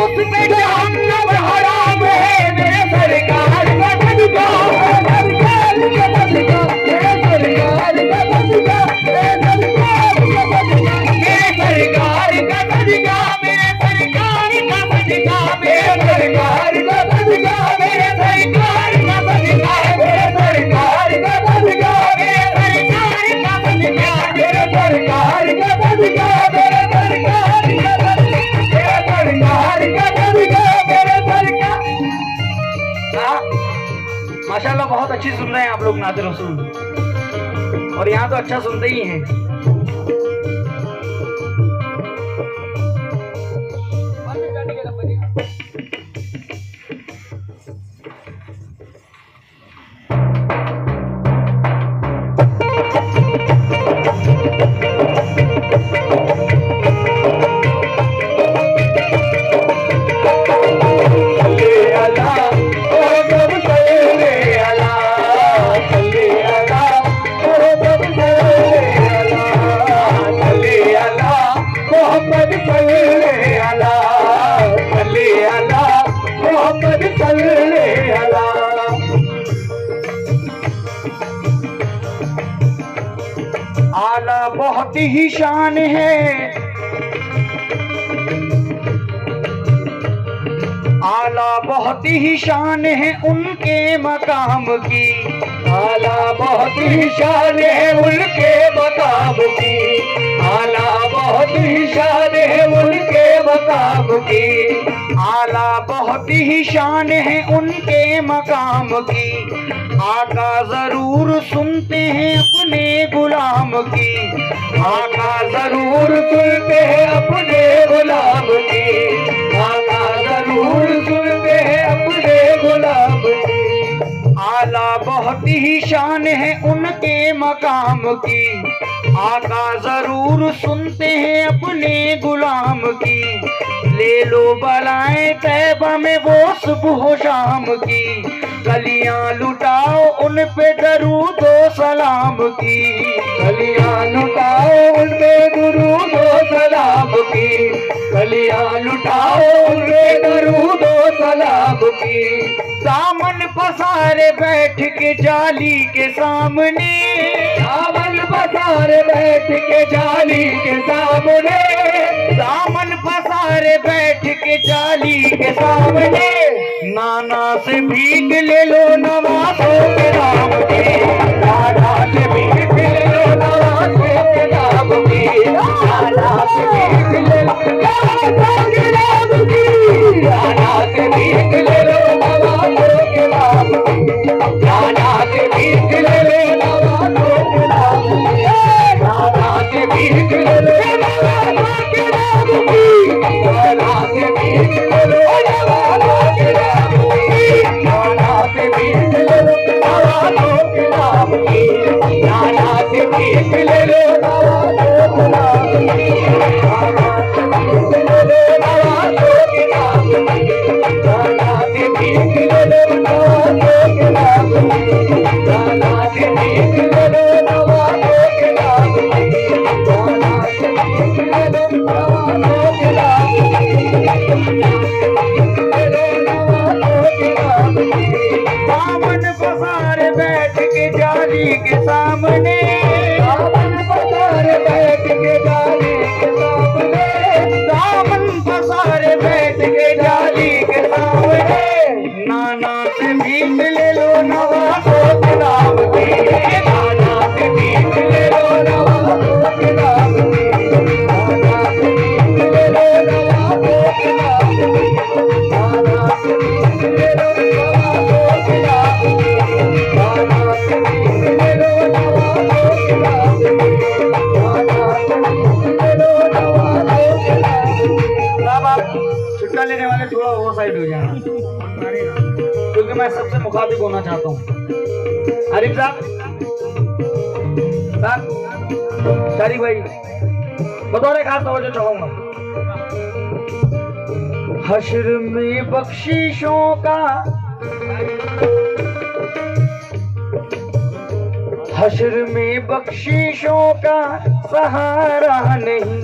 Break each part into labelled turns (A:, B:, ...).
A: उसमें जहन्नम हराम है मेरे सरकार का सदका, सरकार का सदका, सरकार का सदका, सरकार का सदका, मेरे सरकार का सदका, मेरे सरकार का सदका, मेरे सरकार का सदका, मेरे सरकार का सदका, मेरे सरकार का सदका, मेरे सरकार का सदका, मेरे सरकार का सदका, मेरे सरकार का माशाल्लाह बहुत अच्छी सुन रहे हैं आप लोग नाते रसूल, और यहाँ तो अच्छा सुनते ही हैं। आला बहुत ही शान है, आला बहुत ही शान है उनके मकाम की, आला बहुत ही शान है उनके मकाम की, आला बहुत ही शान है उनके मकाम की, आला बहुत ही शान है उनके मकाम की। आका जरूर सुनते हैं अपने गुलाम की, आका जरूर सुनते हैं अपने गुलाम की, आका जरूर सुनते हैं अपने गुलाम की। आला बहुत ही शान है उनके मकाम की, आका जरूर सुनते हैं अपने गुलाम की। ले लो बलाएं तैबा में वो सुबह शाम की, गलियां लुटाओ उन पे दरूद ओ सलाम की, गलियां लुटाओ उन पे दरूद ओ सलाम की, गलियां लुटाओ उन पे दरूद ओ सलाम की। दामन पसारे बैठ के जाली के सामने, दामन पसारे बैठ के जाली के सामने, दामन पसारे बैठ के जाली के सामने। नाना से भीख ले लो नवाज़ों के नाम की, नाना से भीख ले लो नवाज़ों के नाम की, नाना से भीख ले लो नवाज़ों के नाम की, नाना से भीख ले लो नवाज़ों के नाम की, नाना से भीख ले लो नवाज़ों के नाम की, नाना से भीख ले लो नवाज़ों के नाम की, नाना से भीख ले लो नवाज़ों के नाम की, नाना से भीख ले लो नवाज़ों के नाम की, नाना से भीख ले लो नवाज़ों के नाम की, नाना से भीख ले लो नवाज़ों के नाम की, नाना से भीख ले लो नवाज़ों के नाम की, नाना से भीख ले लो नवाज़ों के नाम की, नाना से भीख ले लो नवाज़ों के नाम की। दामन पसारे बैठ के जाली के सामने, दामन पसारे बैठ के जाली के सामने, दामन पसारे बैठ के जाली के सामने। नाना से भीख ले लो नवाज़ों के नाम की, नाना से भीख ले लो नवाज़ों के नाम की, नाना से भीख ले लो नवाज़ों के नाम की, नाना से भीख ले लो नवाज़ों के नाम की, नाना से भीख ले लो नवाज़ों के नाम की, नाना से भीख ले लो नवाज़ों के नाम की। अब आप छुट्टा लेने वाले थोड़ा वो साइड हो जाना, क्योंकि मैं सबसे मुखातिब होना चाहता हूँ। आरिफ साहब, शारिक भाई, बतौर खास तवज्जो चाहूंगा। हश्र में बख्शिशों का, हश्र में बख्शिशों का सहारा नहीं,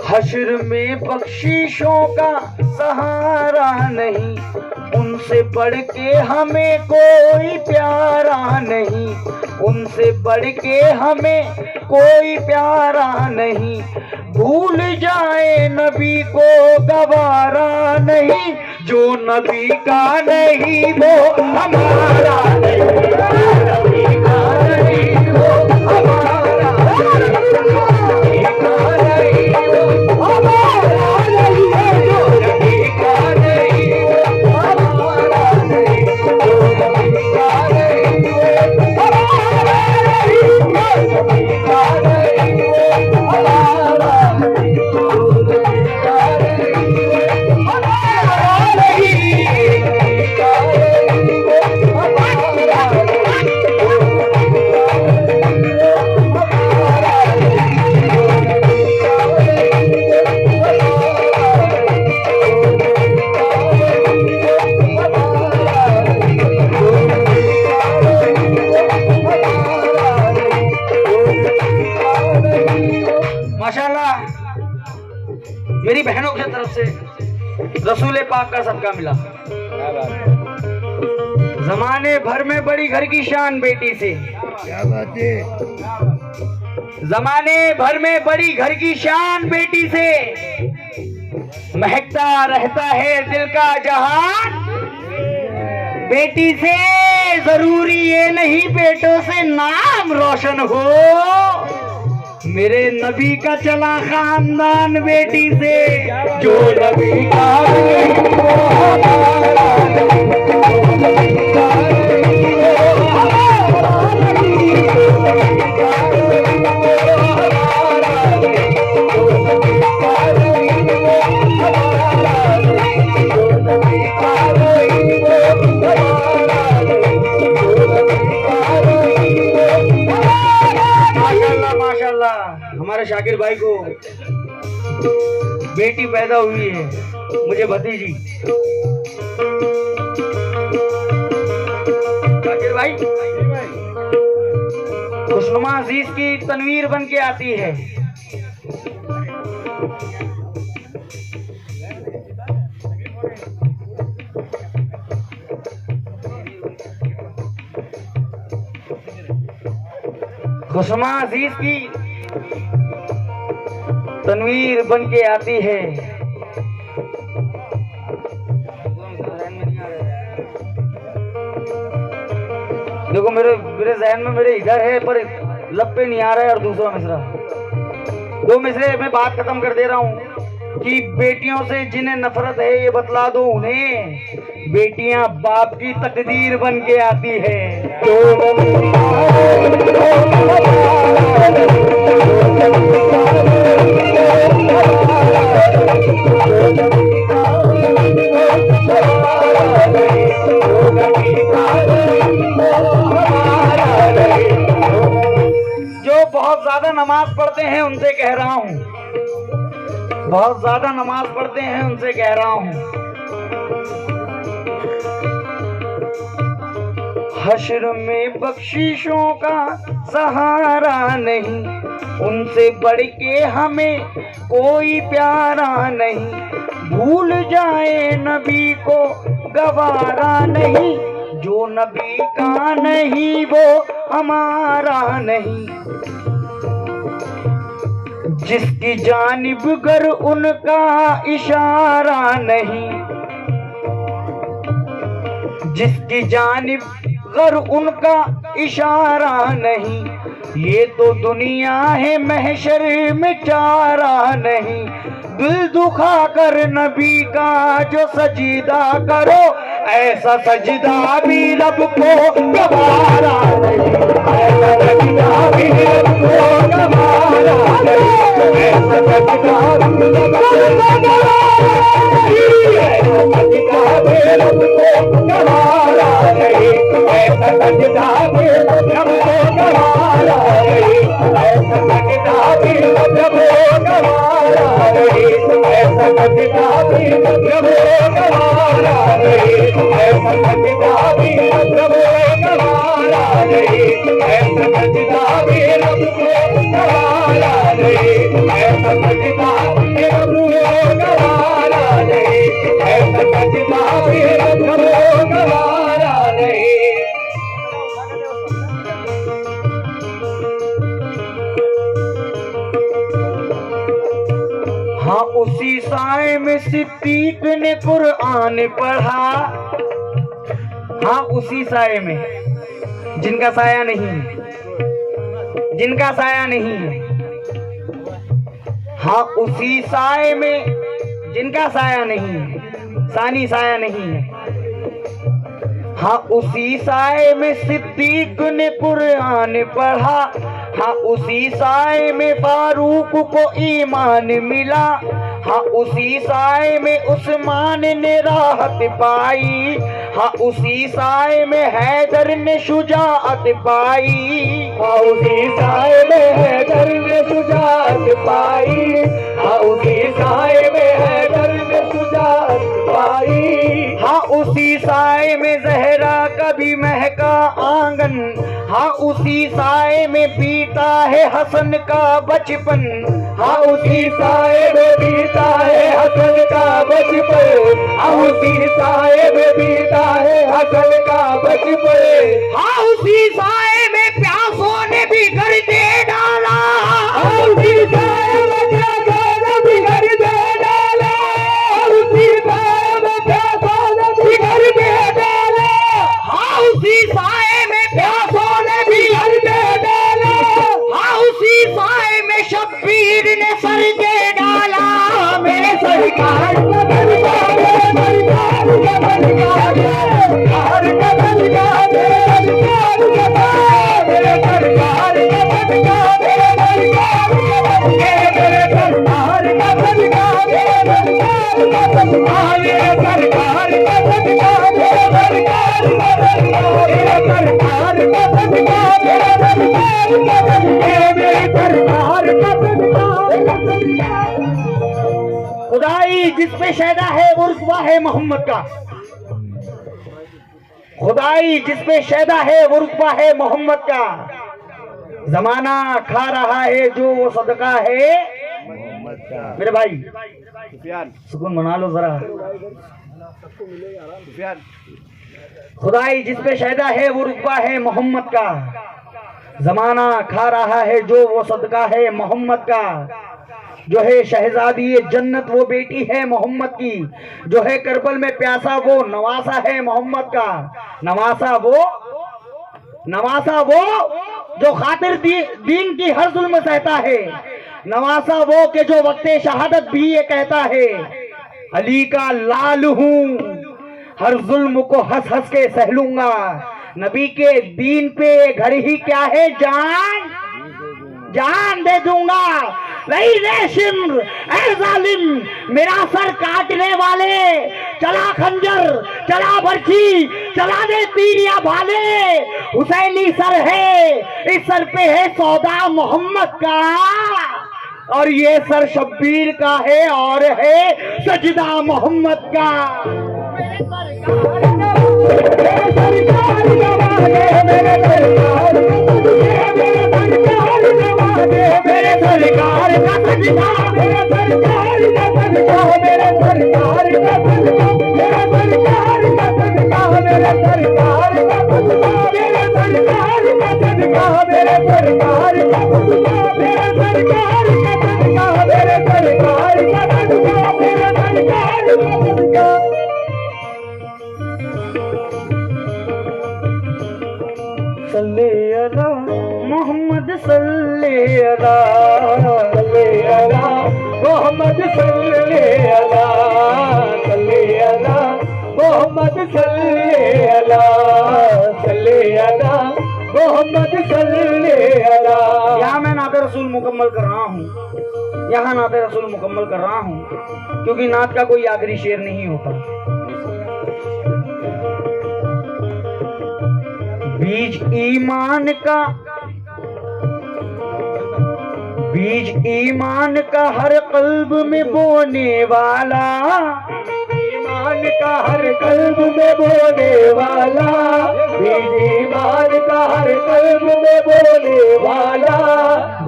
A: हश्र में बख्शिशों का सहारा नहीं, उनसे बढ़ के हमें कोई प्यारा नहीं, उनसे बढ़ के हमें कोई प्यारा नहीं। भूल जाए नबी को गवारा नहीं, जो नबी का नहीं वो हमारा नहीं, नबी का नहीं वो हमारा नहीं, नबी का नहीं वो हमारा नहीं, जो नबी का नहीं वो हमारा नहीं, जो नबी का नहीं वो हमारा नहीं, जो नबी का नहीं वो हमारा नहीं, जो नबी का नहीं वो हमारा नहीं, नबी का नहीं वो हमारा माशाल्लाह। मेरी बहनों की तरफ से रसूल पाक का सबका मिला। जमाने भर में बड़ी घर की शान बेटी से,
B: क्या बात है।
A: जमाने भर में बड़ी घर की शान बेटी से, महकता रहता है दिल का जहान बेटी से। जरूरी ये नहीं बेटों से नाम रोशन हो, मेरे नबी का चला खानदान बेटी से। जो नबी का नहीं वो हमारा नहीं, जो नबी का नहीं वो हमारा नहीं, जो नबी का नहीं वो हमारा नहीं, जो नबी का नहीं वो हमारा नहीं, जो नबी का नहीं वो हमारा नहीं, जो नबी का नहीं वो हमारा। माशाल्लाह माशाल्लाह, हमारे शाकिर भाई को बेटी पैदा हुई है, मुझे भतीजी। शाकिर भाई खुशनुमा अजीज की तनवीर बन के आती है। खुशनुमा अजीज की तनवीर बन के आती है। देखो मेरे जहन में मेरे इधर है पर लब पे नहीं आ रहा है। और दूसरा मिसरा, दो मिसरे में बात खत्म कर दे रहा हूँ कि बेटियों से जिन्हें नफरत है ये बतला दो उन्हें, बेटियां बाप की तकदीर बन के आती है। जो बहुत ज्यादा नमाज पढ़ते हैं उनसे कह रहा हूँ, बहुत ज्यादा नमाज पढ़ते हैं उनसे कह रहा हूँ, हश्र में बख्शिशों का सहारा नहीं, उनसे बढ़ के हमें कोई प्यारा नहीं। भूल जाए नबी को गवारा नहीं, जो नबी का नहीं वो हमारा नहीं। जिसकी जानिब गर उनका इशारा नहीं, जिसकी जानिब गर उनका इशारा नहीं। ये तो दुनिया है महशर में चारा नहीं। दिल दुखा कर नबी का जो सजीदा करो, ऐसा सजदा भी रब को गवारा नहीं, ऐसा सजदा भी रब को गवारा नहीं, ऐसा सजदा भी रब को गवारा नहीं, ऐसा सजदा भी रब को गवारा नहीं, ऐसा सजदा भी रब को गवारा नहीं, ऐसा सजदा भी रब को गवारा नहीं, ऐसा सजदा भी रब को गवारा नहीं, ऐसा सजदा भी रब को गवारा नहीं, ऐसा सजदा भी रब को गवारा नहीं, ऐसा सजदा भी रब को गवारा नहीं, ऐसा सजदा भी रब को गवारा नहीं। हाँ उसी साए में सिद्दीक ने कुरान पढ़ा, हाँ उसी साए में, जिनका साया नहीं है, जिनका साया नहीं है, हाँ उसी साए में जिनका साया नहीं है, सानी साया नहीं है, हाँ उसी साए में सिद्दीक ने कुरान पढ़ा, हाँ उसी साए में फारूक को ईमान मिला, हाँ उसी साए में उस्मान ने राहत पाई, हाँ उसी साए में हैदर ने शुजाअत पाई, हाँ उसी साए में हैदर ने शुजाअत पाई, हाँ उसी साए में हैदर ने शुजाअत पाई, हाँ उसी साए में ज़हरा का भी महका आंगन, हाँ उसी साए में बीता है हसन का बचपन, हाँ उसी साए में बीता है हसन का बचपन, हाँ उसी साए में बीता है हसन का बचपन, हाँ उसी साए में प्यासों ने भी घर दे डाला, हाँ उसी साए में प्यासों ने भी घर दे डाला, उसी साए में प्यासों ने भी घर दे डाला, हाँ उसी साए में प्यासों ने भी घर दे डाला, हाँ उसी साए में शब्बीर ने सर दे डाला। मेरे सरकार का दरबार, सरकार का दरबार, सरकार का दरबार, मेरे सरकार का दरबार, मेरे सरकार का दरबार, मेरे सरकार का दरबार, मेरे सरकार का दरबार, खुदाई जिस पे शैदा है वो रुतबा है मोहम्मद का, खुदाई जिस पे शैदा है वो रुतबा है मोहम्मद का, जमाना खा रहा है जो वो सदका है मोहम्मद का। मेरे भाई सुकून मना लो जरा। खुदाई जिस पे शैदा है वो रुतबा है मोहम्मद का, जमाना खा रहा है जो वो सदका है मोहम्मद का, जो है शहजादी जन्नत वो बेटी है मोहम्मद की, जो है करबल में प्यासा वो नवासा है मोहम्मद का, नवासा वो जो खातिर दीन की हर जुल्म सहता है, नवासा वो के जो वक्ते शहादत भी ये कहता है, अली का लाल हूँ हर जुल्म को हंस हंस के सह लूंगा, नबी के दीन पे घर ही क्या है जान दे दूंगा। नहीं रे शिम्र ऐ जालिम मेरा सर काटने वाले, चला खंजर चला बर्छी चला दे तीर या भाले, हुसैनी सर है इस सर पे है सौदा मोहम्मद का, और ये सर शब्बीर का है और है सजदा मोहम्मद का। मेरे सरकार का सजदा, मेरे सरकार का सजदा, मेरे सरकार का सजदा, मेरे सरकार का सजदा, मेरे सरकार का सजदा, मेरे सरकार का सजदा, मेरे सरकार का सजदा, मेरे सरकार का सजदा, मेरे सरकार का सजदा, मेरे सरकार का सजदा। सल्ले अला मोहम्मद सल्ले अला, सल्ले अला मोहम्मद सल्ले अला, सल्ले अला मोहम्मद सल्ले अला, सल्ले अला मोहम्मद सल्ले अला। यहाँ मैं नाते रसूल मुकम्मल कर रहा हूँ, यहाँ नाते रसूल मुकम्मल कर रहा हूँ, क्योंकि नात का कोई आखिरी शेर नहीं होता। बीज ईमान का हर कल्ब में बोने वाला, ईमान का हर कल्ब में बोने वाला, बीज ईमान का हर कल्ब में बोने वाला,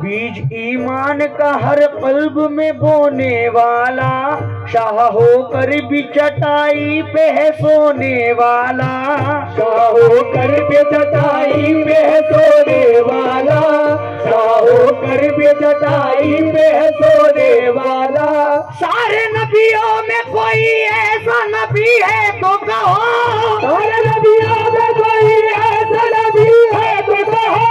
A: बीज ईमान का हर कल्ब में बोने वाला, शाह होकर भी चटाई पे है सोने वाला, शाह होकर भी चटाई पे है सोने वाला, शाह होकर भी चटाई पे है सोने वाला। सारे नबियों में कोई ऐसा नबी है तो कहो, सारे नबियों में कोई ऐसा नबी है तो कहो,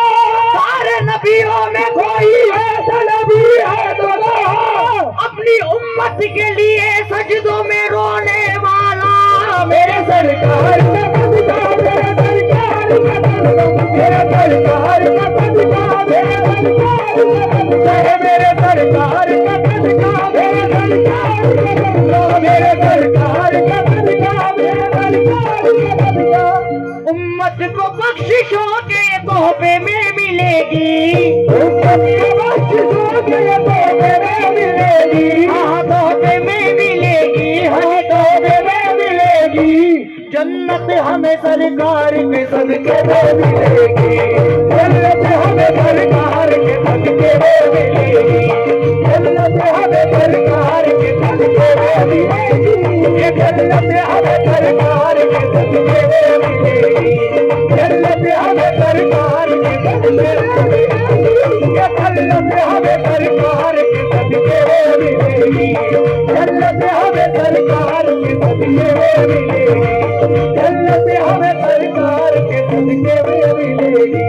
A: सारे नबियों में कोई ऐसा नबी है तो कहो, अपनी उम्मत के लिए सजदों में रोने वाला, मेरे सरकार का सदका, मेरे सरकार का सदका, मेरे सरकार का सदका, मेरे सरकार का सदका, मेरे सरकार का सदका, मेरे सरकार का सदका, मेरे सरकार का सदका, मेरे सरकार का सदका। उम्मत को बख्शिशों के तोहफे में मिलेगी, उम्मत को बख्शिशों के तोहफे में मिलेगी, हाँ तोहफे में मिलेगी, हाँ तोहफे में मिलेगी। जन्नत हमें सरकार के सदके में मिलेगी, जन्नत हमें सरकार के सदके में मिलेगी, जन्नत हमें सरकार के सदके में मिलेगी, ये जन्नत हमें सरकार के सदके में मिलेगी, जन्नत हमें सरकार के सदके में मिलेगी, ये जन्नत हमें सरकार के सदके में मिलेगी, जन्नत हमें सरकार के सदके में मिलेगी, जन्नत हमें सरकार के सदके में मिलेगी।